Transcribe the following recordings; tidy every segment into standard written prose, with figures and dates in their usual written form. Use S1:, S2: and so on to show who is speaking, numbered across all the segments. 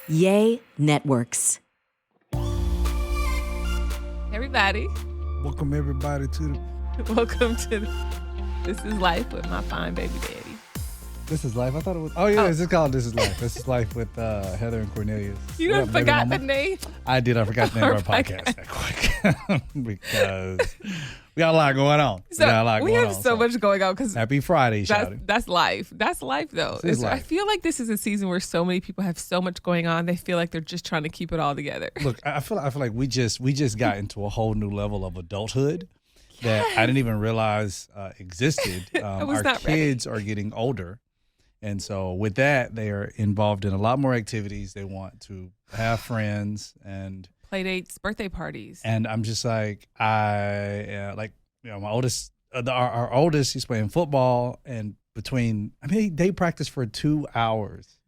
S1: Yay Networks.
S2: Everybody,
S3: Welcome everybody to
S2: welcome to This Is Life with my fine baby daddy.
S3: This Is Life. I thought it was. Oh yeah, it's called This Is Life. This Is Life with Heather and Cornelius.
S2: You done forgot the name?
S3: I did. I forgot the name of our podcast that quick because we got a lot going on.
S2: We have so much going on because
S3: Happy Friday, shouting.
S2: That's life. That's life, though.
S3: Life.
S2: I feel like this is a season where so many people have so much going on. They feel like they're just trying to keep it all together.
S3: Look, I feel like we just got into a whole new level of adulthood that I didn't even realize existed. Our kids are getting older. And so with that, they are involved in a lot more activities. They want to have friends and
S2: play dates, birthday parties.
S3: And I'm just like, my oldest, our oldest, he's playing football. And they practice for 2 hours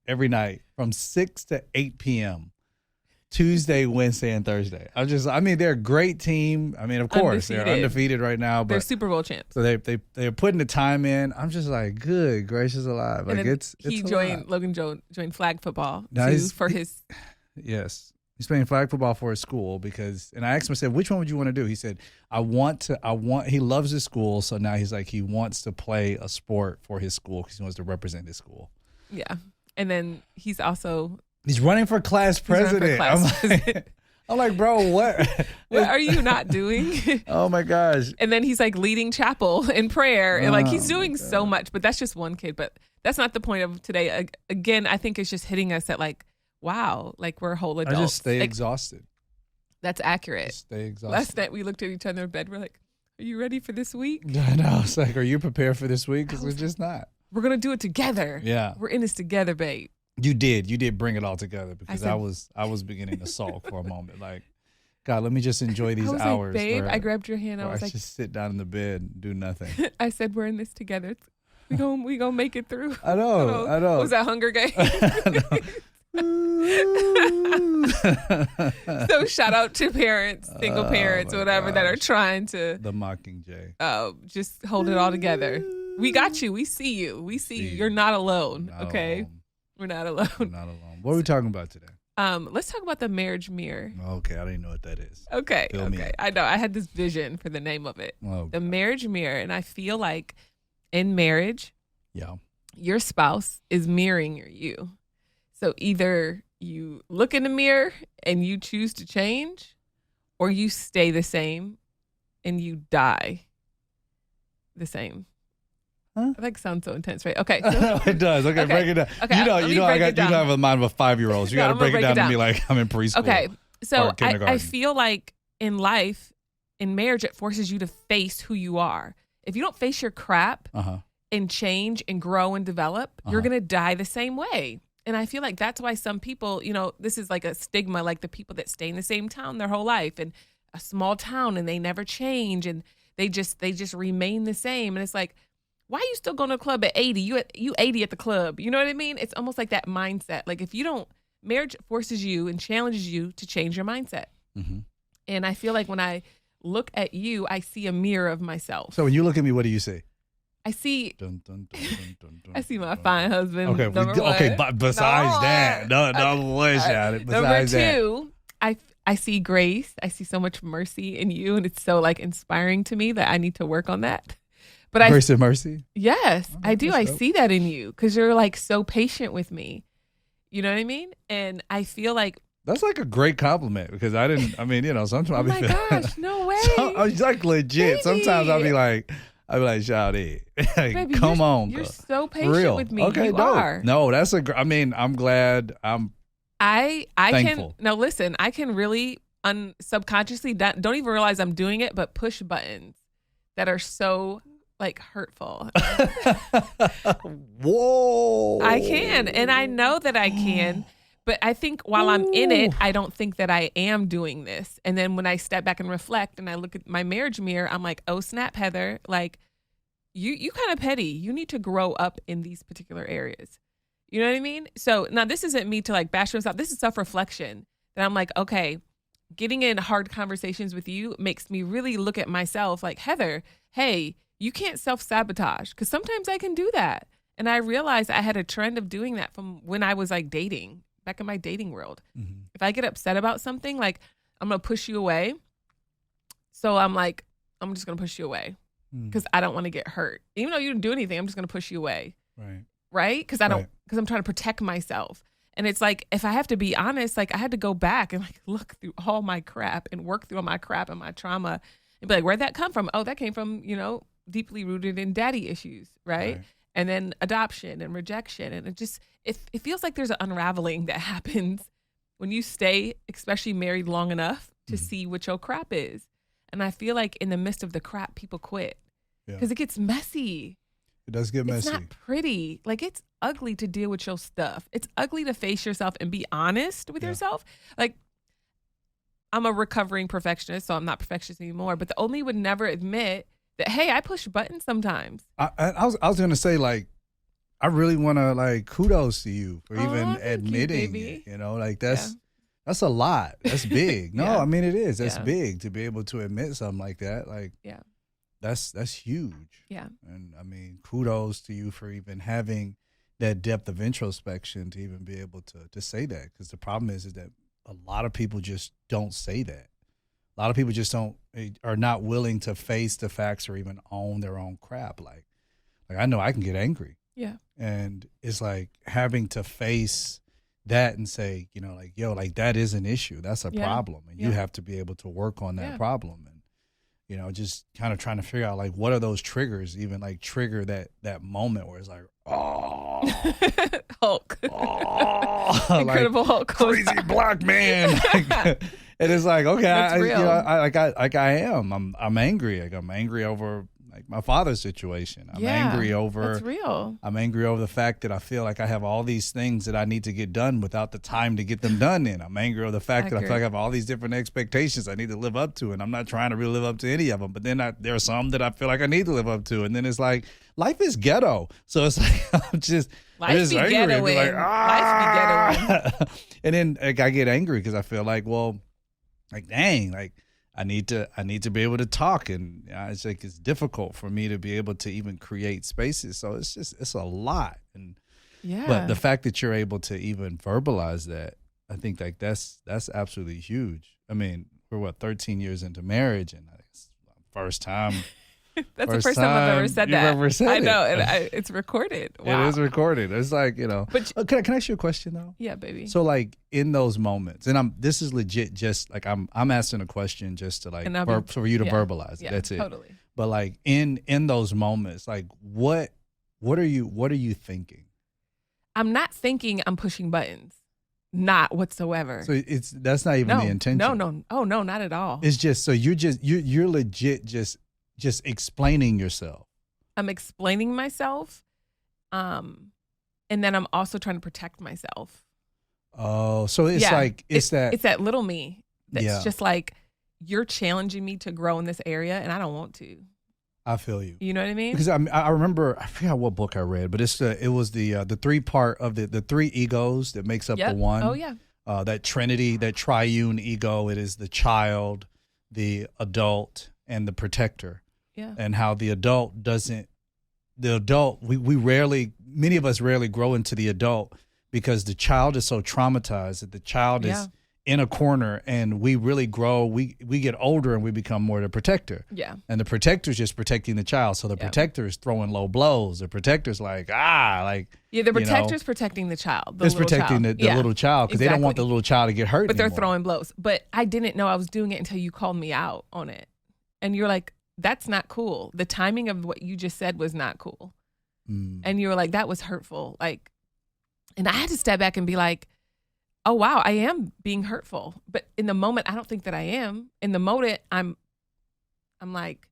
S3: every night from 6 to 8 p.m. Tuesday, Wednesday, and Thursday. They're a great team. Of course, they're undefeated right now. But
S2: they're Super Bowl champs.
S3: So they're putting the time in. I'm just like, good gracious alive. Like
S2: Logan joined flag football for his.
S3: Yes, he's playing flag football for his school and I asked him, I said, which one would you want to do? He said, he loves his school. So now he's like, he wants to play a sport for his school because he wants to represent his school.
S2: Yeah. And then he's
S3: running for class president. I'm like, bro, what?
S2: What are you not doing?
S3: Oh my gosh.
S2: And then he's like leading chapel in prayer. And he's doing so much, but that's just one kid. But that's not the point of today. Again, I think it's just hitting us at wow, we're whole adults.
S3: I just stay exhausted.
S2: That's accurate.
S3: Just stay exhausted.
S2: Last night we looked at each other in bed. We're like, are you ready for this week?
S3: I know. It's like, are you prepared for this week? Because we're just not.
S2: We're going to do it together.
S3: Yeah.
S2: We're in this together, babe.
S3: You did bring it all together because I was beginning to sulk for a moment. Like, God, let me just enjoy these hours.
S2: Like, babe, I grabbed your hand. I was like,
S3: just sit down in the bed and do nothing.
S2: I said, we're in this together. We gonna make it through.
S3: I know.
S2: What was that, Hunger Games? So shout out to parents, single parents, whatever, that are trying to
S3: the Mockingjay.
S2: Just hold it all together. We got you. We see you. You. You're not alone. Okay. We're not alone.
S3: What are we talking about today?
S2: Let's talk about the marriage mirror.
S3: Okay, I don't even know what that is.
S2: Okay.
S3: Fill me in.
S2: I know. I had this vision for the name of it.
S3: Oh,
S2: the marriage mirror. And I feel like in marriage, your spouse is mirroring you. So either you look in the mirror and you choose to change, or you stay the same and you die the same.
S3: Huh?
S2: That sounds so intense, right? Okay.
S3: So, it does. Okay, break it down. Okay, you have a mind of a 5-year-old. You got to break it down and be like, I'm in preschool.
S2: Okay. So I feel like in life, in marriage, it forces you to face who you are. If you don't face your crap and change and grow and develop, you're going to die the same way. And I feel like that's why some people, this is like a stigma, like the people that stay in the same town their whole life and a small town and they never change and they just remain the same. And it's like, why are you still going to the club at 80? You 80 at the club. You know what I mean? It's almost like that mindset. Like if you don't, marriage forces you and challenges you to change your mindset. Mm-hmm. And I feel like when I look at you, I see a mirror of myself.
S3: So when you look at me, what do you see?
S2: I see,
S3: dun, dun, dun, dun, dun, dun,
S2: I see my fine husband.
S3: Okay, but besides that, besides
S2: number two, that. I see grace. I see so much mercy in you, and it's so inspiring to me that I need to work on that. But
S3: grace and mercy?
S2: Yes, I do. I see that in you because you're so patient with me. You know what I mean? And I feel like
S3: that's a great compliment because sometimes
S2: oh my gosh, no way.
S3: I'm legit. Baby. Sometimes I'll be like, shout it.
S2: Baby,
S3: come on.
S2: You're so patient with me.
S3: Okay,
S2: you are.
S3: No, that's I'm glad.
S2: I
S3: thankful.
S2: Can now listen, I can really subconsciously don't even realize I'm doing it, but push buttons that are so hurtful.
S3: Whoa.
S2: I can, and I know that I can, but I think while I'm in it, I don't think that I am doing this. And then when I step back and reflect and I look at my marriage mirror, I'm like, oh snap, Heather, you kind of petty. You need to grow up in these particular areas. You know what I mean? So now this isn't me to bash myself. This is self-reflection that I'm like, okay, getting in hard conversations with you makes me really look at myself like, Heather, hey, you can't self-sabotage because sometimes I can do that. And I realized I had a trend of doing that from when I was dating back in my dating world.
S3: Mm-hmm.
S2: If I get upset about something, like I'm going to push you away. So I'm like, I'm just going to push you away because I don't want to get hurt. Even though you didn't do anything, I'm just going to push you away. Right? Because because I'm trying to protect myself. And it's like, if I have to be honest, like I had to go back and like look through all my crap and work through all my crap and my trauma and be like, where'd that come from? Oh, that came from, deeply rooted in daddy issues. Right. And then adoption and rejection. And it feels like there's an unraveling that happens when you stay, especially married long enough to see what your crap is. And I feel like in the midst of the crap, people quit because it gets messy.
S3: It does get messy.
S2: It's not pretty. Like, it's ugly to deal with your stuff. It's ugly to face yourself and be honest with yourself. Like, I'm a recovering perfectionist, so I'm not perfectionist anymore. But the only would never admit that, hey, I push buttons sometimes.
S3: I was going to say, like, I really want to, like, kudos to you for even admitting it. Like, that's a lot. That's big. No, I mean, it is. That's big to be able to admit something like that. Like, that's huge.
S2: Yeah.
S3: And I mean, kudos to you for even having that depth of introspection to even be able to say that. Because the problem is that a lot of people just don't say that. A lot of people just are not willing to face the facts or even own their own crap. Like I know I can get angry.
S2: Yeah. And
S3: it's like having to face that and say, like, yo, like that is an issue. That's a problem. And you have to be able to work on that problem. And, just kind of trying to figure out, like, what are those triggers, even like trigger that moment where it's like, oh,
S2: Hulk, Incredible
S3: like,
S2: Hulk,
S3: crazy black man. And it's like, okay, I am. I'm angry. Like, I'm angry over like my father's situation. I'm angry over.
S2: That's real.
S3: I'm angry over the fact that I feel like I have all these things that I need to get done without the time to get them done in. I'm angry over the fact that I feel like I have all these different expectations I need to live up to, and I'm not trying to really live up to any of them. But then there are some that I feel like I need to live up to, and then it's like life is ghetto. So it's like I'm just
S2: life be ghettoing. Life be ghettoing.
S3: And then like, I get angry because I feel like, well, like dang, like. I need to be able to talk, and it's like it's difficult for me to be able to even create spaces. So it's a lot, and but the fact that you're able to even verbalize that, I think like that's absolutely huge. I mean, we're 13 years into marriage, and it's the first time.
S2: That's the first time I've ever said that.
S3: You've ever said
S2: I know, and it's recorded. Wow.
S3: It is recorded. It's like, But can I ask you a question though?
S2: Yeah, baby.
S3: So like in those moments, and this is legit. Just like I'm asking a question just to like for you to verbalize it. That's it.
S2: Totally.
S3: But like in those moments, like what are you thinking?
S2: I'm not thinking I'm pushing buttons. Not whatsoever.
S3: So that's not even the intention.
S2: No. Oh no, not at all.
S3: It's just so you're legit just explaining yourself.
S2: I'm explaining myself, and then I'm also trying to protect myself.
S3: Oh, so it's like it's
S2: that little me that's just like, you're challenging me to grow in this area, and I don't want to.
S3: I feel you.
S2: You know what I mean?
S3: Because I remember, I forgot what book I read, but it was the three part of the three egos that makes up the one.
S2: Oh yeah.
S3: That trinity, that triune ego. It is the child, the adult, and the protector.
S2: Yeah.
S3: And how the adult, many of us rarely grow into the adult because the child is so traumatized that the child is in a corner, and we really grow. We get older and we become more the protector.
S2: Yeah.
S3: And the protector is just protecting the child. So the protector is throwing low blows. The protector's like, the
S2: protector's protecting the child.
S3: It's protecting the little child because they don't want the little child to get hurt.
S2: But
S3: anymore.
S2: They're throwing blows. But I didn't know I was doing it until you called me out on it. And you're like, that's not cool. The timing of what you just said was not cool. And you were like, that was hurtful. Like, and I had to step back and be like, oh wow, I am being hurtful. But in the moment, I don't think that I am. In the moment, I'm like,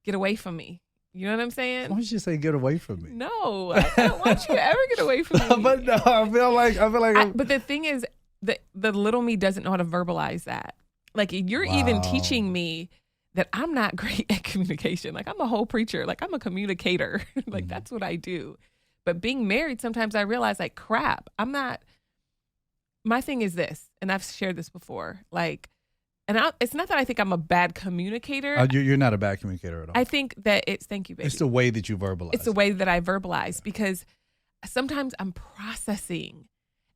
S2: get away from me. You know what I'm saying?
S3: Why don't you say get away from me?
S2: No, I don't want you to ever get away from me.
S3: But no, I feel like.
S2: But the thing is, the little me doesn't know how to verbalize that. Like, you're even teaching me that I'm not great at communication. Like, I'm a whole preacher. Like, I'm a communicator. Like, that's what I do. But being married, sometimes I realize, like, crap, I'm not. My thing is this, and I've shared this before. Like, it's not that I think I'm a bad communicator.
S3: You're not a bad communicator at all.
S2: I think that thank you, baby.
S3: It's the way that you verbalize.
S2: It's the way that I verbalize, because sometimes I'm processing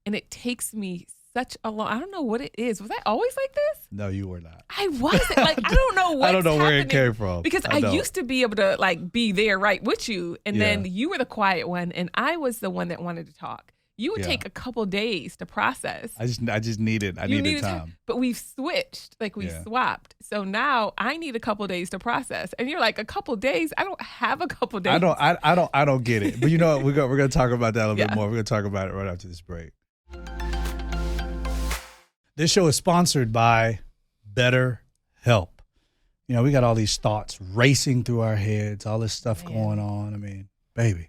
S2: And it takes me such a long, I don't know what it is. Was I always like this?
S3: No, you were not.
S2: I wasn't. Like, I don't know what's
S3: I don't know where it
S2: happening.
S3: came from.
S2: Because I used to be able to like be there right with you. And then you were the quiet one and I was the one that wanted to talk. You would take a couple days to process. I
S3: needed time.
S2: But we've switched, like we swapped. So now I need a couple days to process. And you're like, a couple days? I don't have a couple days.
S3: I don't get it. But you know what? We're going to talk about that a little bit more. We're going to talk about it right after this break. This show is sponsored by BetterHelp. You know, we got all these thoughts racing through our heads, all this stuff going on. I mean, baby.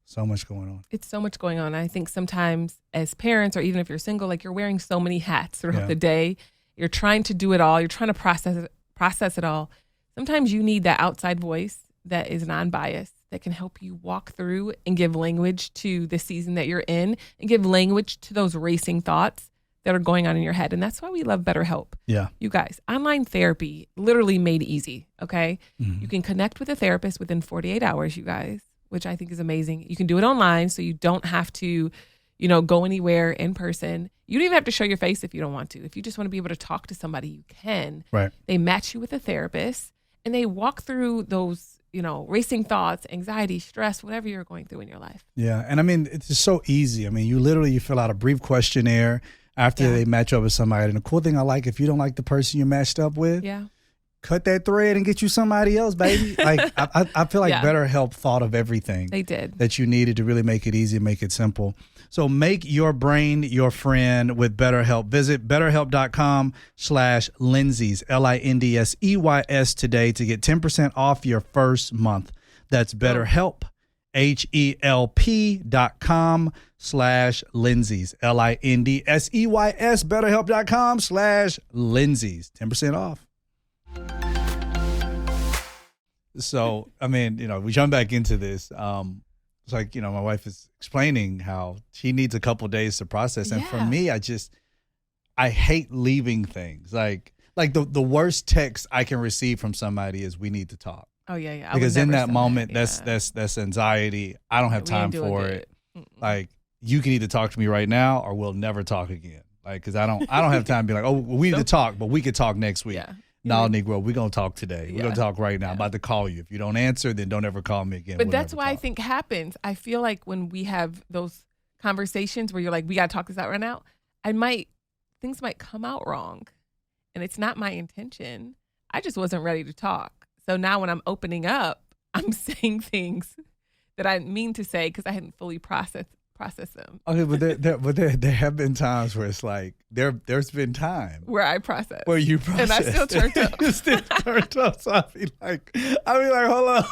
S3: So much going on.
S2: It's so much going on. I think sometimes as parents or even if you're single, like you're wearing so many hats throughout the day. You're trying to do it all. You're trying to process it all. Sometimes you need that outside voice that is non-biased, that can help you walk through and give language to the season that you're in and give language to those racing thoughts that are going on in your head. And that's why we love BetterHelp.
S3: Yeah.
S2: You guys, online therapy literally made easy, okay? Mm-hmm. You can connect with a therapist within 48 hours, you guys, which I think is amazing. You can do it online, so you don't have to, go anywhere in person. You don't even have to show your face if you don't want to. If you just want to be able to talk to somebody, you can.
S3: Right.
S2: They match you with a therapist, and they walk through those, racing thoughts, anxiety, stress, whatever you're going through in your life.
S3: Yeah, and I mean, it's just so easy. I mean, you fill out a brief questionnaire after they match up with somebody. And the cool thing I like, if you don't like the person you matched up with, cut that thread and get you somebody else, baby. Like I feel like BetterHelp thought of everything.
S2: They did.
S3: That you needed to really make it easy and make it simple. So make your brain your friend with BetterHelp. Visit BetterHelp.com/Lindsey's, LINDSEYS today to get 10% off your first month. That's BetterHelp, HELP.com/Lindsey's, LINDSEYS, BetterHelp.com/Lindsey's, 10% off. So, I mean, we jump back into this. It's like, my wife is explaining how she needs a couple days to process. And for me, I hate leaving things. Like the worst text I can receive from somebody is, we need to talk.
S2: Oh, yeah.
S3: Because in that moment, that's anxiety. I don't have time for it. Like, you can either talk to me right now or we'll never talk again. Like, because I don't have time to be like, oh, we need to talk, but we could talk next week. Yeah. No, Negro, we're going to talk today. We're going to talk right now. I'm about to call you. If you don't answer, then don't ever call me again.
S2: But that's why I think happens. I feel like when we have those conversations where you're like, we got to talk this out right now, things might come out wrong. And it's not my intention. I just wasn't ready to talk. So now when I'm opening up, I'm saying things that I mean to say because I hadn't fully processed them.
S3: Okay, but there have been times where it's like there's been time
S2: where I process,
S3: where you process,
S2: and I still turned up.
S3: You still turned up. So I'll be like, hold on.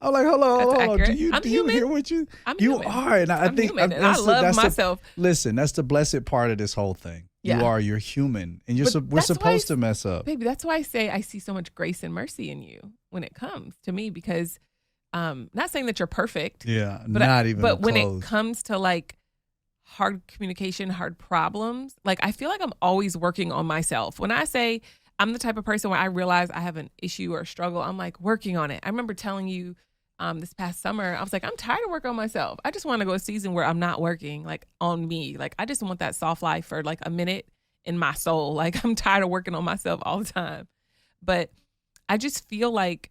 S3: I'm like, hold on. Do you hear what you?
S2: I'm
S3: you
S2: human.
S3: are, and I think
S2: human, and I love myself.
S3: Listen, that's the blessed part of this whole thing. Yeah. You're human, and we're supposed to mess up.
S2: Baby, that's why I say I see so much grace and mercy in you when it comes to me, because not saying that you're perfect.
S3: Yeah,
S2: but when it comes to like hard communication, hard problems, like I feel like I'm always working on myself. When I say I'm the type of person where I realize I have an issue or a struggle, I'm like working on it. I remember telling you this past summer, I was like, I'm tired of working on myself. I just want to go a season where I'm not working like on me. Like I just want that soft life for like a minute in my soul. Like I'm tired of working on myself all the time. But I just feel like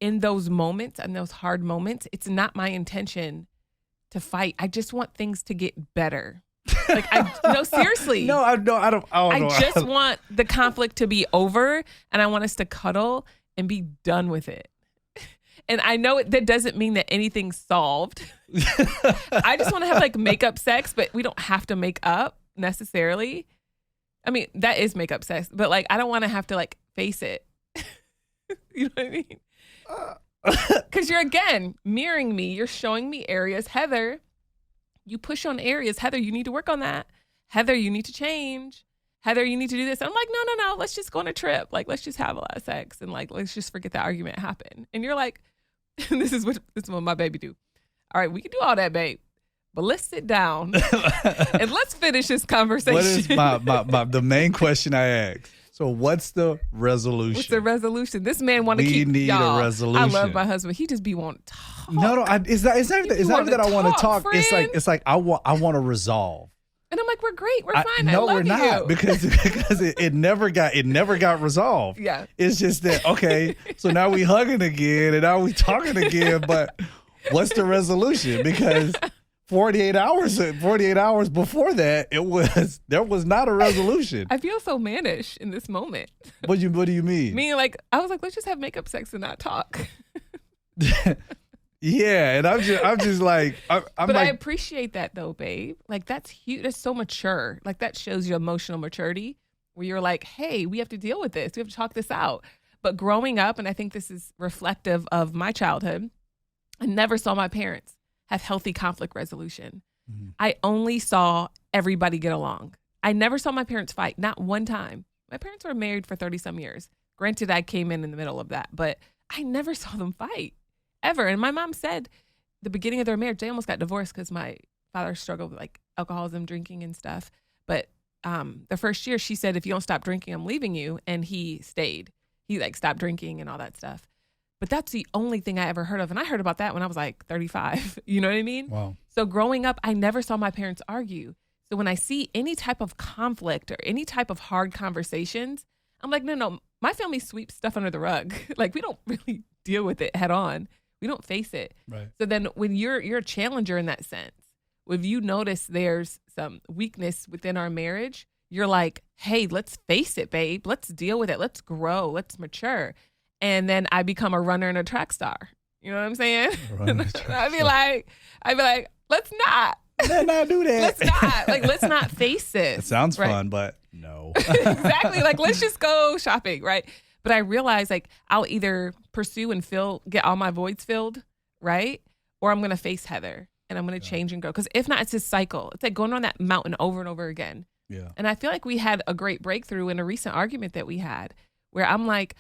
S2: in those moments and those hard moments, it's not my intention to fight. I just want things to get better. Like no, seriously.
S3: I don't.
S2: I just want the conflict to be over, and I want us to cuddle and be done with it. And I know that doesn't mean that anything's solved. I just want to have like makeup sex, but we don't have to make up necessarily. I mean, that is makeup sex, but like I don't want to have to like face it. You know what I mean? Because you're, again, mirroring me. You're showing me areas. Heather, you push on areas. Heather, you need to work on that. Heather, you need to change. Heather, you need to do this. And I'm like, no. Let's just go on a trip. Like, let's just have a lot of sex. And like, let's just forget the argument happened. And you're like, this is what my baby do. All right, we can do all that, babe. But let's sit down and let's finish this conversation.
S3: What is the main question I asked? So what's the resolution?
S2: What's the resolution? This man want to keep.
S3: We need
S2: y'all,
S3: a resolution.
S2: I love my husband. He just be wanting to talk.
S3: No. It's not even that I want to talk.
S2: Friend.
S3: It's like I want to resolve.
S2: And I'm like, we're great. We're fine. I
S3: No,
S2: love
S3: we're not
S2: you.
S3: because it never got resolved.
S2: Yeah.
S3: It's just that, okay, so now we hugging again and now we talking again, but what's the resolution? Because 48 hours before that, there was not a resolution.
S2: I feel so mannish in this moment.
S3: What do you mean?
S2: Meaning, like, I was like, let's just have makeup sex and not talk.
S3: Yeah, and I'm just like, but
S2: like,
S3: I
S2: appreciate that though, babe. Like, that's huge. That's so mature. Like, that shows your emotional maturity where you're like, hey, we have to deal with this. We have to talk this out. But growing up, and I think this is reflective of my childhood, I never saw my parents have healthy conflict resolution. Mm-hmm. I only saw everybody get along. I never saw my parents fight, not one time. My parents were married for 30 some years. Granted, I came in the middle of that, but I never saw them fight. Ever. And my mom said the beginning of their marriage, they almost got divorced because my father struggled with like alcoholism, drinking and stuff. But the first year she said, if you don't stop drinking, I'm leaving you. And he stayed. He like stopped drinking and all that stuff. But that's the only thing I ever heard of. And I heard about that when I was like 35. You know what I mean?
S3: Wow.
S2: So growing up, I never saw my parents argue. So when I see any type of conflict or any type of hard conversations, I'm like, no, my family sweeps stuff under the rug. Like, we don't really deal with it head on. We don't face it.
S3: Right.
S2: So then when you're a challenger in that sense, if you notice there's some weakness within our marriage, you're like, hey, let's face it, babe. Let's deal with it. Let's grow. Let's mature. And then I become a runner and a track star. You know what I'm saying? I'd be like, let's not.
S3: Let's not do that.
S2: Let's not face this.
S3: It sounds
S2: right?
S3: fun, but no.
S2: Exactly. Like, let's just go shopping, right? But I realize, like, I'll either pursue and get all my voids filled, right? Or I'm going to face Heather and I'm going to change and grow. Because if not, it's this cycle. It's like going on that mountain over and over again.
S3: Yeah. And
S2: I feel like we had a great breakthrough in a recent argument that we had where I'm like,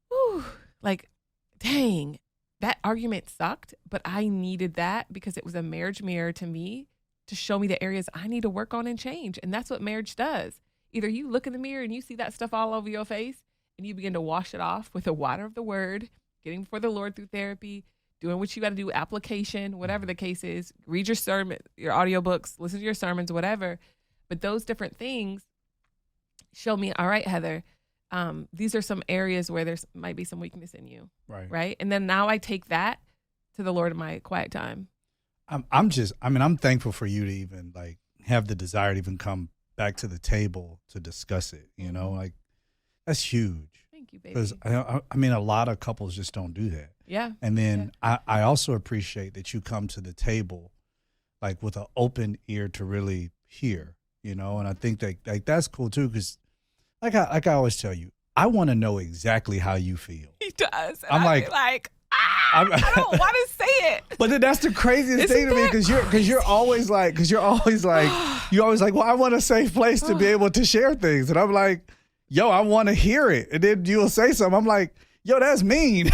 S2: whew, like, dang, that argument sucked, but I needed that because it was a marriage mirror to me to show me the areas I need to work on and change. And that's what marriage does. Either you look in the mirror and you see that stuff all over your face, and you begin to wash it off with the water of the word, getting before the Lord through therapy, doing what you got to do, application, whatever the case is. Read your sermon, your audiobooks, listen to your sermons, whatever. But those different things show me, all right, Heather, these are some areas where there's might be some weakness in you. Right. And then now I take that to the Lord in my quiet time.
S3: I'm thankful for you to even like have the desire to even come back to the table to discuss it, you know, like, that's huge. Thank you, baby. Because I mean, a lot of couples just don't do that.
S2: Yeah.
S3: And then I also appreciate that you come to the table like with an open ear to really hear, you know. And I think that like that's cool too, because like I always tell you, I want to know exactly how you feel.
S2: He does. And
S3: I'm like,
S2: I don't want to say it.
S3: But then that's the craziest thing to me because you're always like, well, I want a safe place to be able to share things, and I'm like, yo, I want to hear it. And then you'll say something. I'm like, yo, that's mean.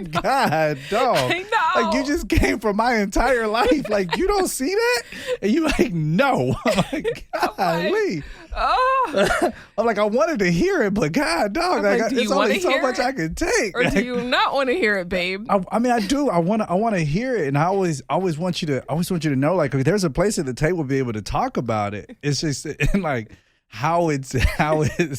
S3: God, dog.
S2: I know.
S3: Like, you just came from my entire life. Like, you don't see that? And you like, no. I'm like, golly. I'm like, I wanted to hear it, but God, dog, like, it's only so much I can take.
S2: Or do you not want to hear it, babe?
S3: I mean, I do. I want to hear it, and I always want you to know, like, there's a place at the table to be able to talk about it. It's just and like how it's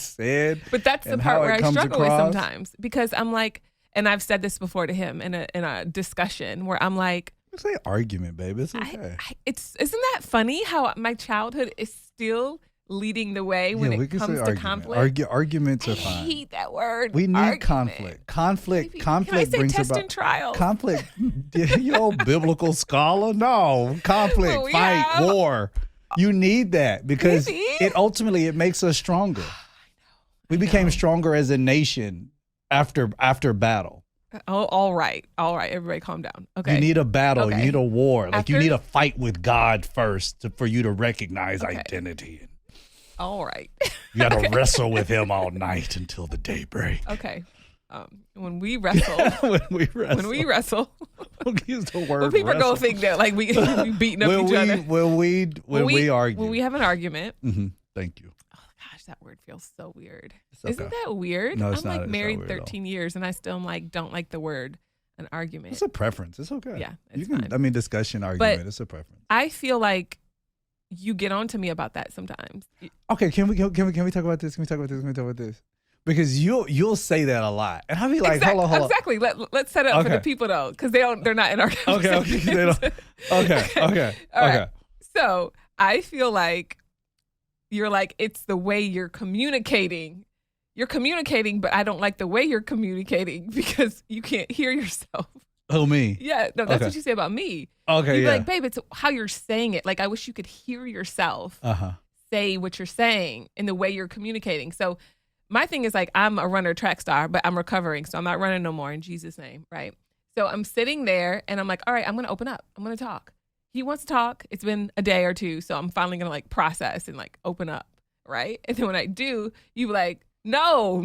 S3: said.
S2: But that's the part where I struggle with sometimes, because I'm like, and I've said this before to him in a discussion where I'm like,
S3: it's an argument, baby. It's okay.
S2: Isn't that funny how my childhood is still leading the way when it comes to conflict?
S3: Arguments are fine.
S2: I hate that word.
S3: We need conflict. Conflict brings
S2: test
S3: about
S2: and trials.
S3: Conflict. You old biblical scholar. No, conflict, fight, war. You need that because it ultimately makes us stronger. We became stronger as a nation after battle.
S2: Oh, all right. Everybody calm down. Okay.
S3: You need a battle. Okay. You need a war. Like, you need a fight with God first for you to recognize identity.
S2: All right.
S3: You got to wrestle with him all night until the daybreak.
S2: Okay. When we wrestle.
S3: Don't use the word
S2: well, people
S3: wrestle.
S2: go think that like we beating up each other.
S3: When we argue.
S2: When we have an argument.
S3: Mm-hmm. Thank you.
S2: Oh gosh, that word feels so weird.
S3: Okay.
S2: Isn't that weird?
S3: No, it's
S2: I'm
S3: not.
S2: like married 13 years and I still don't like the word an argument.
S3: It's a preference. It's okay.
S2: Yeah,
S3: it's
S2: fine.
S3: I mean, discussion, argument. It's a preference.
S2: I feel like you get on to me about that sometimes.
S3: Okay, can we talk about this? Can we talk about this? Because you'll say that a lot, and I'll be like, hold on.
S2: Exactly. Let's set it up for the people though, because they're not in our conversation.
S3: Okay.
S2: Right. So I feel like you're like, it's the way you're communicating. You're communicating, but I don't like the way you're communicating because you can't hear yourself.
S3: Who, me?
S2: Yeah, no, that's what you say about me.
S3: Okay,
S2: You'd be like, babe, it's how you're saying it. Like, I wish you could hear yourself say what you're saying in the way you're communicating. So my thing is like, I'm a runner track star, but I'm recovering. So I'm not running no more in Jesus' name, right? So I'm sitting there and I'm like, all right, I'm going to open up. I'm going to talk. He wants to talk. It's been a day or two. So I'm finally going to like process and like open up, right? And then when I do, you like, no,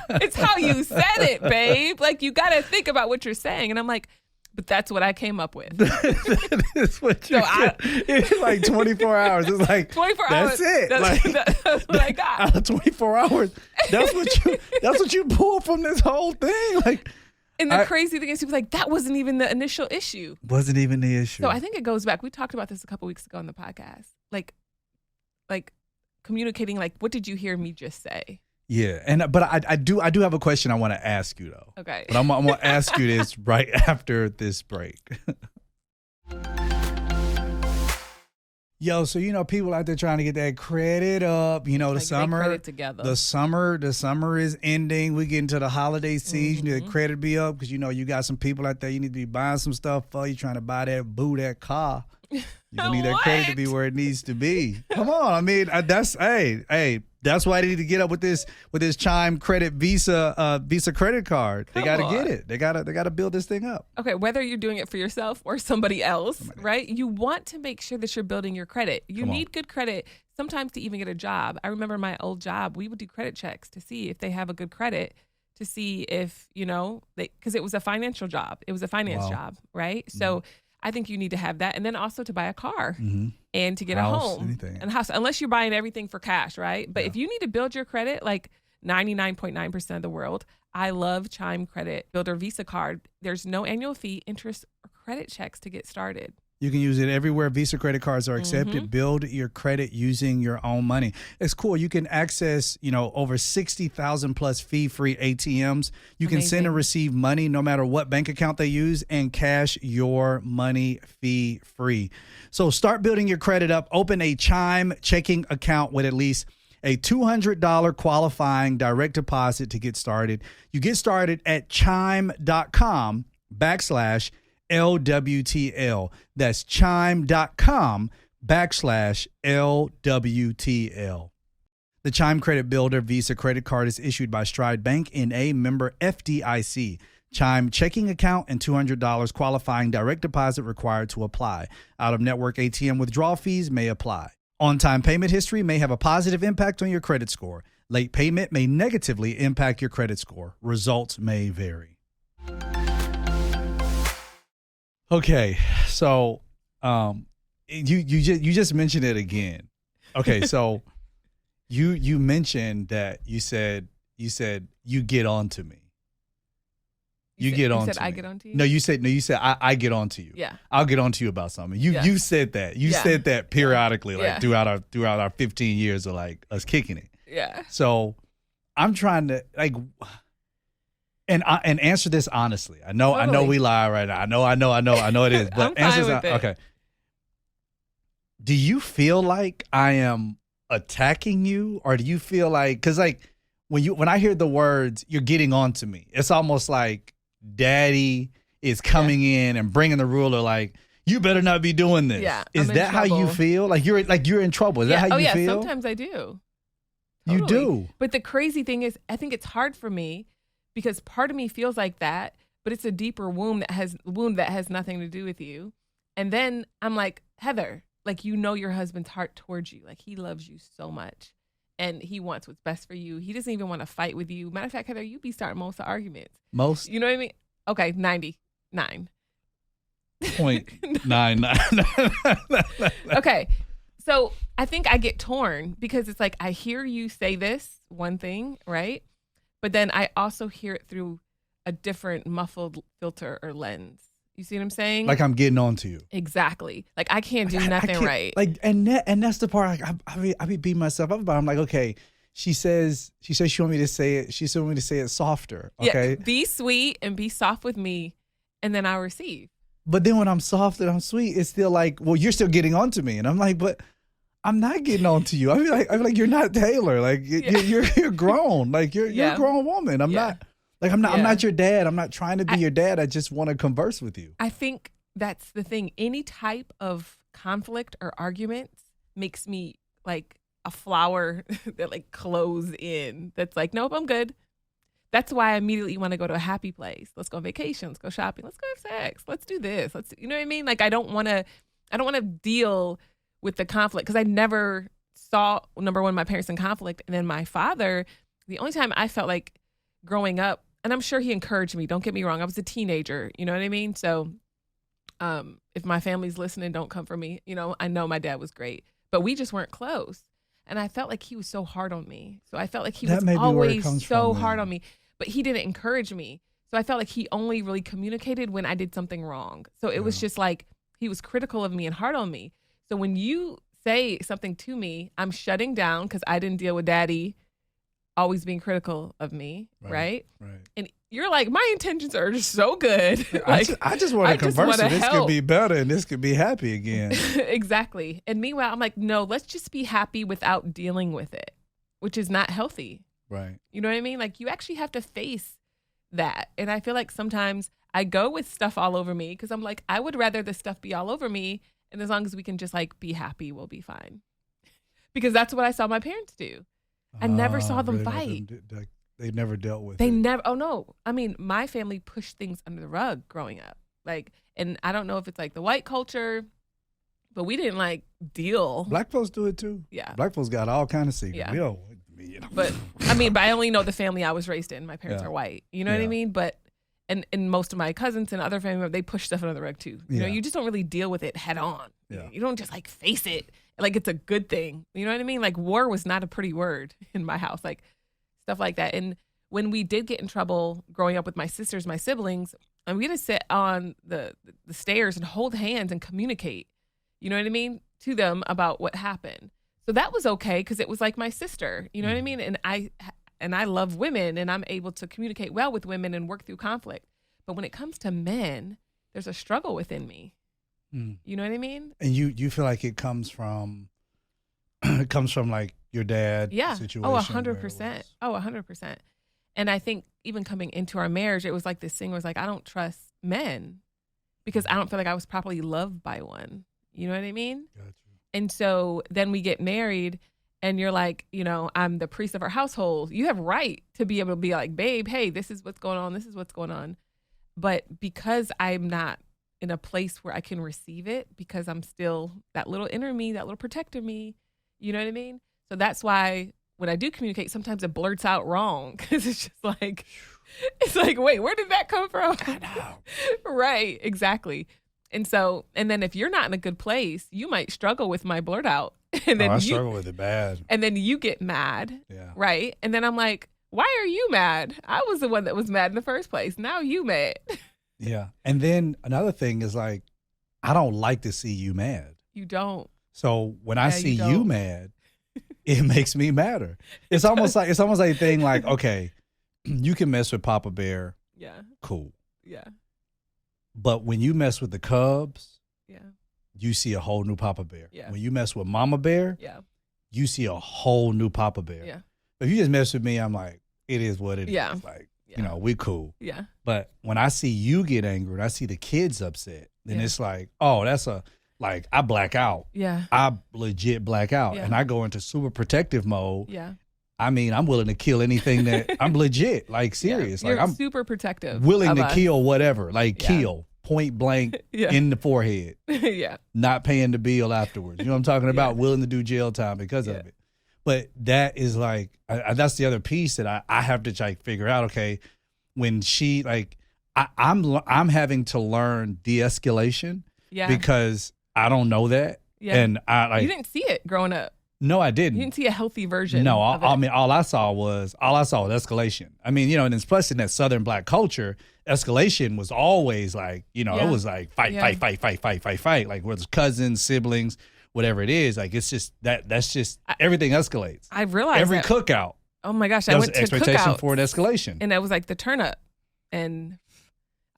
S2: it's how you said it, babe. Like, you got to think about what you're saying. And I'm like, but that's what I came up with.
S3: That is what you it's like 24 hours. It's like
S2: 24 hours.
S3: That's it.
S2: That's what I got.
S3: Out of 24 hours. That's what you pull from this whole thing. Like,
S2: and the crazy thing is, he was like, that wasn't even the initial issue.
S3: Wasn't even the issue.
S2: So I think it goes back. We talked about this a couple weeks ago on the podcast. Like communicating, like, what did you hear me just say?
S3: Yeah, but I do have a question I want to ask you though.
S2: Okay.
S3: But I'm going to ask you this right after this break. Yo, so people out there trying to get that credit up. The summer,
S2: credit together.
S3: the summer is ending. We get into the holiday season. You need the credit to be up because you got some people out there you need to be buying some stuff for. You trying to buy that car. You need that credit to be where it needs to be. Come on, I mean that's that's why they need to get up with this Chime Credit Visa credit card. They got to get it. They got to build this thing up.
S2: Okay, whether you're doing it for yourself or somebody else, right? You want to make sure that you're building your credit. You need good credit sometimes to even get a job. I remember my old job, we would do credit checks to see if they have a good credit, to see if, because it was a financial job. It was a finance job, right? So I think you need to have that. And then also to buy a car and to get a home
S3: anything.
S2: and a house, unless you're buying everything for cash, right? But if you need to build your credit, like 99.9% of the world, I love Chime Credit Builder Visa Card. There's no annual fee, interest, or credit checks to get started.
S3: You can use it everywhere Visa credit cards are accepted. Build your credit using your own money. It's cool. You can access, over 60,000 plus fee-free ATMs. You can send and receive money no matter what bank account they use and cash your money fee-free. So start building your credit up. Open a Chime Checking account with at least a $200 qualifying direct deposit to get started. You get started at chime.com/LWTL. That's chime.com/LWTL. The Chime Credit Builder Visa Credit Card is issued by Stride Bank, N.A., member FDIC. Chime checking account and $200 qualifying direct deposit required to apply. Out-of-network ATM withdrawal fees may apply. On-time payment history may have a positive impact on your credit score. Late payment may negatively impact your credit score. Results may vary. Okay, so you just mentioned it again. Okay, so you mentioned that you said you get on to me. You get on to me.
S2: I get on to you?
S3: No, you said I get on to you.
S2: Yeah.
S3: I'll get on to you about something. You said that. You said that periodically, throughout our 15 years of like us kicking it.
S2: Yeah.
S3: So I'm trying to and answer this honestly. I know we lie right now. I know it is. But answer this. Okay. Do you feel like I am attacking you, or do you feel like, because like when I hear the words "you're getting on to me," it's almost like Daddy is coming in and bringing the ruler, like, you better not be doing this.
S2: Yeah.
S3: Is that how you feel? Like you're in trouble. Is that how you feel?
S2: Sometimes I do.
S3: Totally. You do.
S2: But the crazy thing is, I think it's hard for me because part of me feels like that, but it's a deeper wound that has nothing to do with you. And then I'm like, Heather, like, your husband's heart towards you. Like, he loves you so much and he wants what's best for you. He doesn't even want to fight with you. Matter of fact, Heather, you be starting most of the arguments.
S3: Most?
S2: You know what I mean? Okay, 99.
S3: 0.99.
S2: Okay. So I think I get torn because it's like I hear you say this one thing, right? But then I also hear it through a different muffled filter or lens. You see what I'm saying?
S3: Like I'm getting on to you.
S2: Exactly. Like I can't do nothing right.
S3: Like and that's the part. Like I be beating myself up about. I'm like, okay. She says she want me to say it. She said me to say it softer. Okay.
S2: Yeah, be sweet and be soft with me, and then I'll receive.
S3: But then when I'm soft and I'm sweet, it's still like, well, you're still getting on to me, and I'm like, but I'm not getting on to you. I mean, like you're not Taylor. Like you're grown. Like you're a grown woman. I'm not your dad. I'm not trying to be your dad. I just want to converse with you.
S2: I think that's the thing. Any type of conflict or argument makes me like a flower that like close in. That's like, nope, I'm good. That's why I immediately want to go to a happy place. Let's go on vacation. Let's go shopping. Let's go have sex. Let's do this. You know what I mean? Like I don't want to deal with the conflict because I never saw, number one, my parents in conflict. And then my father, the only time I felt like growing up, and I'm sure he encouraged me, don't get me wrong, I was a teenager, you know what I mean? So if my family's listening, don't come for me. You know, I know my dad was great, but we just weren't close. And I felt like he was so hard on me. So I felt like he was always so hard on me, but he didn't encourage me. So I felt like he only really communicated when I did something wrong. So it was just like, he was critical of me and hard on me. So when you say something to me, I'm shutting down because I didn't deal with daddy always being critical of me, right? And you're like, my intentions are just so good. Like,
S3: I just want to converse, so this could be better and this could be happy again.
S2: Exactly. And meanwhile, I'm like, no, let's just be happy without dealing with it, which is not healthy.
S3: Right.
S2: You know what I mean? Like you actually have to face that. And I feel like sometimes I go with stuff all over me because I'm like, I would rather the stuff be all over me. And as long as we can just like be happy, we'll be fine. Because that's what I saw my parents do. I never saw them fight.
S3: They never dealt with it.
S2: They never. Oh no. I mean, my family pushed things under the rug growing up. Like, and I don't know if it's like the white culture, but we didn't like deal.
S3: Black folks do it too.
S2: Yeah.
S3: Black folks got all kind of secrets.
S2: Yeah.
S3: We don't,
S2: But I only know the family I was raised in. My parents are white. You know what I mean? But and most of my cousins and other family members, they push stuff under the rug too. You know, you just don't really deal with it head on.
S3: Yeah.
S2: You don't just like face it like it's a good thing. You know what I mean? Like war was not a pretty word in my house, like stuff like that. And when we did get in trouble growing up with my sisters, my siblings, and we had to sit on the stairs and hold hands and communicate, you know what I mean, to them about what happened. So that was okay because it was like my sister, you know what I mean? And I love women and I'm able to communicate well with women and work through conflict. But when it comes to men, there's a struggle within me. You know what I mean? And
S3: you feel like it comes from like your dad situation?
S2: Oh, 100%. Oh, 100%. And I think even coming into our marriage, it was like this thing was like, I don't trust men because I don't feel like I was properly loved by one. You know what I mean?
S3: Gotcha.
S2: And so then we get married and you're like, you know, I'm the priest of our household. You have right to be able to be like, babe, hey, this is what's going on. This is what's going on. But because I'm not in a place where I can receive it, because I'm still that little inner me, that little protector me, you know what I mean? So that's why when I do communicate, sometimes it blurts out wrong because it's just like, it's like, wait, where did that come from?
S3: I know.
S2: Right, exactly. And so, and then if you're not in a good place, you might struggle with my blurt out. And then
S3: I struggle with it bad.
S2: And then you get mad, right? And then I'm like, why are you mad? I was the one that was mad in the first place. Now you mad.
S3: Yeah. And then another thing is like, I don't like to see you mad.
S2: You don't.
S3: So when I see you mad, it makes me madder. It's almost like a thing like, okay, you can mess with Papa Bear.
S2: Yeah.
S3: Cool.
S2: Yeah.
S3: But when you mess with the Cubs,
S2: yeah,
S3: you see a whole new Papa Bear.
S2: Yeah.
S3: When you mess with Mama Bear, you see a whole new Papa Bear.
S2: Yeah.
S3: But if you just mess with me, I'm like, it is what it is. Like, you know, we cool.
S2: Yeah.
S3: But when I see you get angry and I see the kids upset, then it's like, oh, like I black out.
S2: Yeah.
S3: I legit black out.
S2: Yeah.
S3: And I go into super protective mode.
S2: Yeah.
S3: I mean, I'm willing to kill anything that I'm legit, like serious.
S2: You're
S3: like I'm
S2: super protective.
S3: Willing to kill whatever, like kill, point blank in the forehead.
S2: Yeah.
S3: Not paying the bill afterwards. You know what I'm talking about? Willing to do jail time because of it. But that is like, that's the other piece that I have to like figure out. Okay, when she like, I'm having to learn de-escalation because I don't know that.
S2: Yeah.
S3: And
S2: you didn't see it growing up.
S3: No, I didn't.
S2: You didn't see a healthy version.
S3: No,
S2: of it.
S3: I mean, all I saw was escalation. I mean, and it's plus in that Southern Black culture, escalation was always like, it was like fight, like whether it's cousins, siblings, whatever it is. Like it's just that's just everything escalates.
S2: I realized
S3: every
S2: that.
S3: cookout.
S2: Oh my gosh, I
S3: There
S2: went
S3: was
S2: to
S3: expectation
S2: cookouts,
S3: for an escalation.
S2: and that was like the turn up, and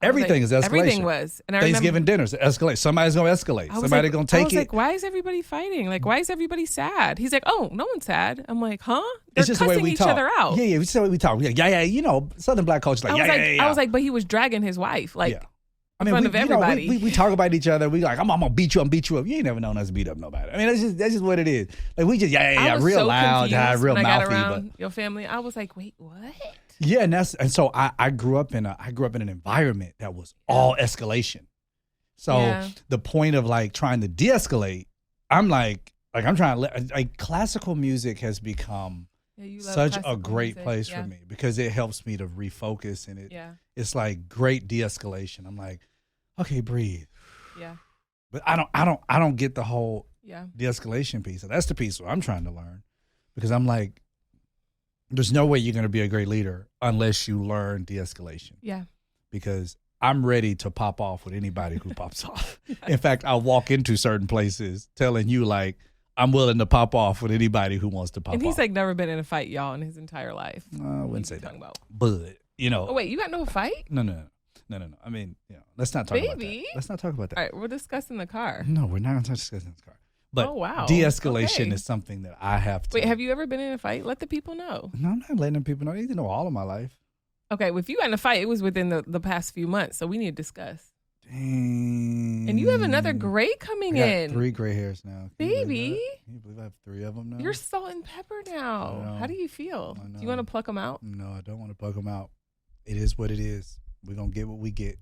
S2: I was
S3: Everything
S2: like,
S3: is escalation.
S2: Everything was, and I
S3: Thanksgiving
S2: remember,
S3: dinners escalate. Somebody's gonna escalate. Somebody's gonna take
S2: I was
S3: it.
S2: like, why is everybody fighting? Like, why is everybody sad? He's like, oh, no one's sad. I'm like, huh? They're
S3: It's just the way
S2: cussing
S3: we
S2: each
S3: talk.
S2: other out.
S3: Yeah, it's the way we talk. Yeah. Southern Black culture, like,
S2: I was like, but he was dragging his wife, like.
S3: Yeah.
S2: In front of everybody.
S3: We talk about each other. We like, I'm gonna beat you up. You ain't never known us beat up nobody. I mean, that's just what it is. Like we just
S2: I was
S3: real
S2: so
S3: loud, real
S2: when I got
S3: mouthy.
S2: around
S3: But
S2: your family, I was like, wait, what?
S3: yeah, and so I grew up in an environment that was all escalation. So the point of like trying to de-escalate, I'm trying to like classical music has become such a great place for me because it helps me to refocus and it's like great de-escalation. I'm like, okay, breathe.
S2: Yeah.
S3: But I don't get the whole de-escalation piece. So that's the piece I'm trying to learn because I'm like, there's no way you're going to be a great leader unless you learn de-escalation.
S2: Yeah.
S3: Because I'm ready to pop off with anybody who pops off. In fact, I'll walk into certain places telling you like, I'm willing to pop off with anybody who wants to pop off.
S2: And he's like never been in a fight, y'all, in his entire life.
S3: I wouldn't say that. But,
S2: Oh, wait, you got no fight?
S3: No. I mean, let's not talk about that. Let's not talk about that.
S2: All right, we're discussing the car.
S3: No, we're not going to discuss the car. But
S2: wow.
S3: de-escalation is something that I have to.
S2: Wait, have you ever been in a fight? Let the people know.
S3: No, I'm not letting people know. They need to know all of my life.
S2: Okay, well, if you got in a fight, it was within the past few months, so we need to discuss.
S3: Dang.
S2: And you have another gray coming in.
S3: 3 gray hairs now.
S2: Baby.
S3: Can you believe I have 3 of them now?
S2: You're salt and pepper now. How do you feel? Do you want to pluck them out?
S3: No, I don't want to pluck them out. It is what it is. We're going to get what we get.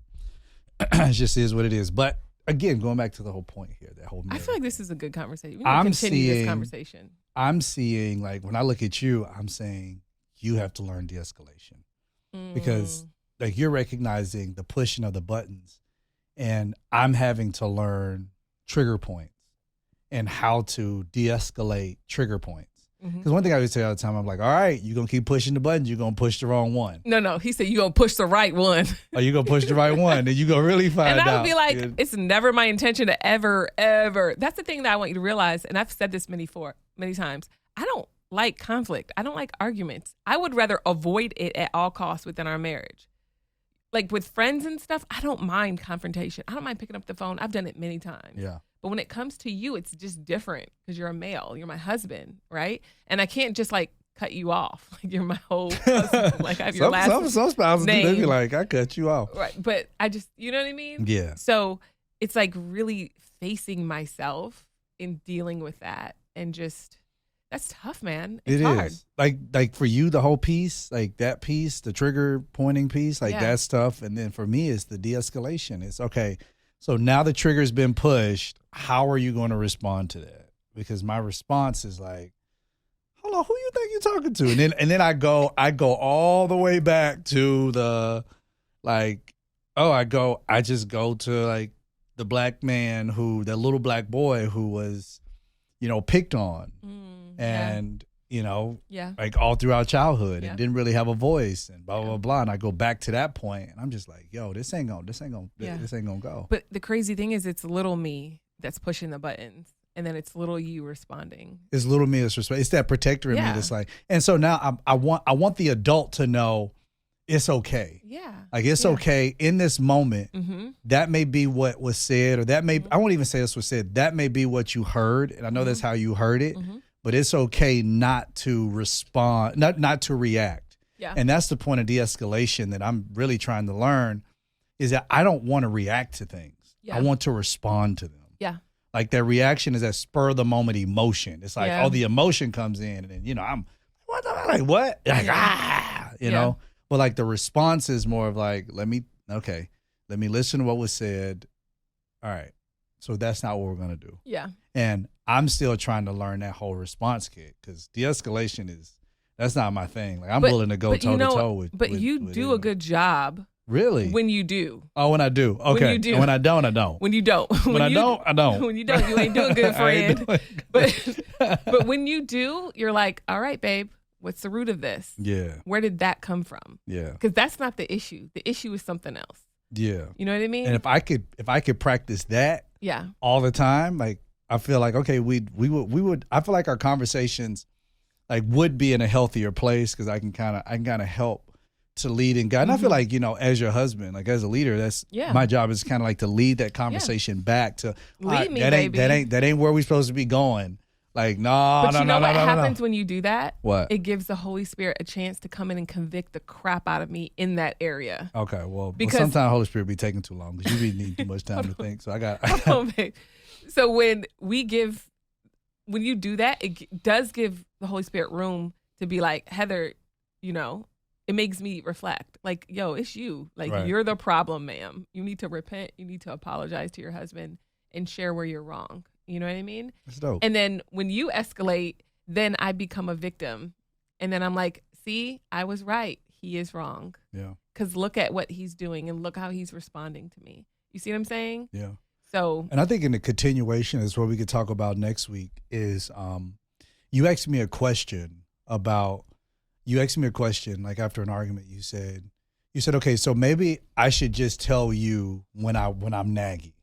S3: It just is what it is. But again, going back to the whole point here, that whole
S2: I feel like this is a good conversation. We need to continue this conversation.
S3: I'm seeing, like, when I look at you, I'm saying you have to learn de-escalation. Because, like, you're recognizing the pushing of the buttons, and I'm having to learn trigger points and how to de-escalate trigger points. Because one thing I always say all the time, I'm like, all right, you're going to keep pushing the buttons, you're going to push the wrong one.
S2: No, he said you're going to push the right one.
S3: Or you're going to push the right one, and you're going to really find out.
S2: And I would be like, it's never my intention to ever. That's the thing that I want you to realize, and I've said this many times. I don't like conflict. I don't like arguments. I would rather avoid it at all costs within our marriage. Like with friends and stuff, I don't mind confrontation. I don't mind picking up the phone. I've done it many times.
S3: Yeah.
S2: But when it comes to you, it's just different because you're a male. You're my husband, right? And I can't just like cut you off. Like you're my whole husband. Like I have your last name.
S3: Some spouses do. They be like, I cut you off.
S2: Right. But I just, you know what I mean?
S3: Yeah.
S2: So it's like really facing myself in dealing with that and just, that's tough, man. It's hard.
S3: Like for you, the whole piece, like that piece, the trigger pointing piece, like that's tough. And then for me, it's the de-escalation. It's okay. So now the trigger's been pushed. How are you going to respond to that? Because my response is like, hold on, who you think you're talking to? And then I go all the way back to the like, I just go to like the black man that little black boy who was, picked on and, like all throughout childhood and didn't really have a voice and blah, blah, blah. And I go back to that point and I'm just like, yo, this ain't gonna go.
S2: But the crazy thing is it's little me that's pushing the buttons. And then it's little you responding.
S3: It's little me that's responding. It's that protector in me that's like, and so now I want the adult to know it's okay.
S2: Yeah.
S3: Like it's okay in this moment. That may be what was said, or that may, I won't even say this was said. That may be what you heard. And I know that's how you heard it, but it's okay not to respond, not to react.
S2: Yeah.
S3: And that's the point of de-escalation that I'm really trying to learn is that I don't want to react to things. Yeah. I want to respond to them.
S2: Yeah.
S3: Like that reaction is that spur of the moment emotion. It's like, the emotion comes in and then, I'm like, what? Like, you know? But like the response is more of like, let me listen to what was said. All right. So that's not what we're going to do.
S2: Yeah.
S3: And I'm still trying to learn that whole response kit because de-escalation that's not my thing. Like I'm willing to go toe to toe with.
S2: But you do a good job
S3: Really?
S2: When you do.
S3: Oh, when I do. Okay.
S2: When you do.
S3: And when I don't, I don't.
S2: When you don't.
S3: When I don't, I don't.
S2: When you don't, you ain't doing good, friend.
S3: Good.
S2: But when you do, you're like, all right, babe, what's the root of this?
S3: Yeah.
S2: Where did that come from?
S3: Yeah.
S2: Because that's not the issue. The issue is something else.
S3: Yeah.
S2: You know what I mean?
S3: And if I could practice that
S2: yeah,
S3: all the time, like I feel like, okay, we would I feel like our conversations like would be in a healthier place because I can kind of help to lead and guide. And I feel like, as your husband, like as a leader, that's my job is kind of like to lead that conversation back to
S2: lead me,
S3: baby.
S2: That
S3: ain't where we're supposed to be going. Like, no.
S2: But you know what happens when you do that?
S3: What?
S2: It gives the Holy Spirit a chance to come in and convict the crap out of me in that area.
S3: Okay, well sometimes the Holy Spirit be taking too long because you be needing too much time to think. So I got
S2: So when you do that, it does give the Holy Spirit room to be like, Heather, it makes me reflect. Like, yo, it's you. Like, You're the problem, ma'am. You need to repent. You need to apologize to your husband and share where you're wrong. You know what I mean?
S3: That's dope.
S2: And then when you escalate, then I become a victim. And then I'm like, see, I was right. He is wrong.
S3: Yeah.
S2: Because look at what he's doing and look how he's responding to me. You see what I'm saying?
S3: Yeah.
S2: So,
S3: and I think in the continuation is what we could talk about next week is you asked me a question like after an argument. You said, okay, so maybe I should just tell you when I'm naggy,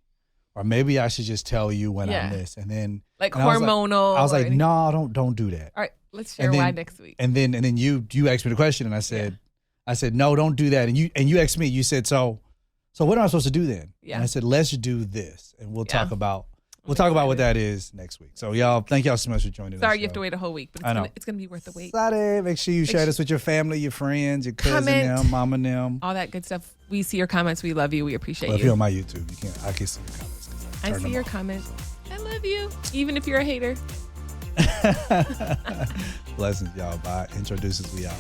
S3: or maybe I should just tell you when I'm this, and then
S2: like hormonal.
S3: I was like, no, don't do that.
S2: All right, let's share why next week.
S3: And then you asked me the question, and I said, no, don't do that. And you asked me, you said, so what am I supposed to do then?
S2: Yeah.
S3: And I said, let's do this, and we'll talk about what that is next week. So y'all, thank y'all so much for joining us.
S2: Sorry you have to wait a whole week, but it's gonna be worth the wait.
S3: Excited. Make sure you share this with your family, your friends, your cousin, them, mama, them.
S2: All that good stuff. We see your comments. We love you. We appreciate you.
S3: If you're on my YouTube, I can see your comments.
S2: I see your comments. I love you, even if you're a hater.
S3: Blessings, y'all. Bye. Introduces, we out.